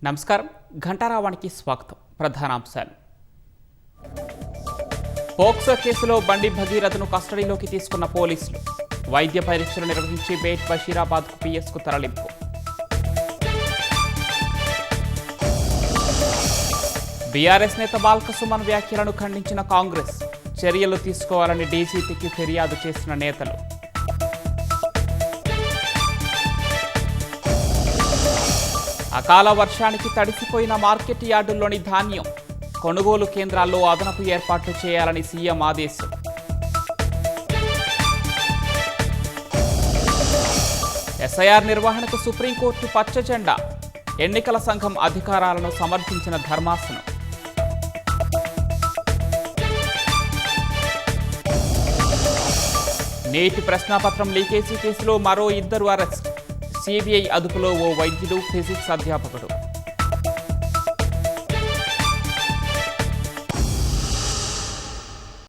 నమస్కారం. ఘంటారావానికి స్వాగతం. ప్రధానాంశాలు. పోక్సో కేసులో బండి భగీరథను కస్టడీలోకి తీసుకున్న పోలీసులు. వైద్య పరీక్షలు నిర్వహించి బేట్ బషీరాబాద్కు పిఎస్కు తరలింపు. బీఆర్ఎస్ నేత బాల్క సుమన్ వ్యాఖ్యలను ఖండించిన కాంగ్రెస్. చర్యలు తీసుకోవాలని డీజీపీకి ఫిర్యాదు చేసిన నేతలు. అకాల వర్షానికి తడిసిపోయిన మార్కెట్ యార్డుల్లోని ధాన్యం. కొనుగోలు కేంద్రాల్లో అదనపు ఏర్పాట్లు చేయాలని సీఎం ఆదేశం. ఎస్ఐఆర్ నిర్వహణకు సుప్రీంకోర్టు పచ్చజెండా. ఎన్నికల సంఘం అధికారాలను సమర్థించిన ధర్మాసనం. నేటి ప్రశ్నాపత్రం లీకేజీ కేసులో మరో 2 అరెస్ట్. సిబిఐ అదుపులో ఓ వైద్యుడు, ఫిజిక్స్ అధ్యాపకుడు.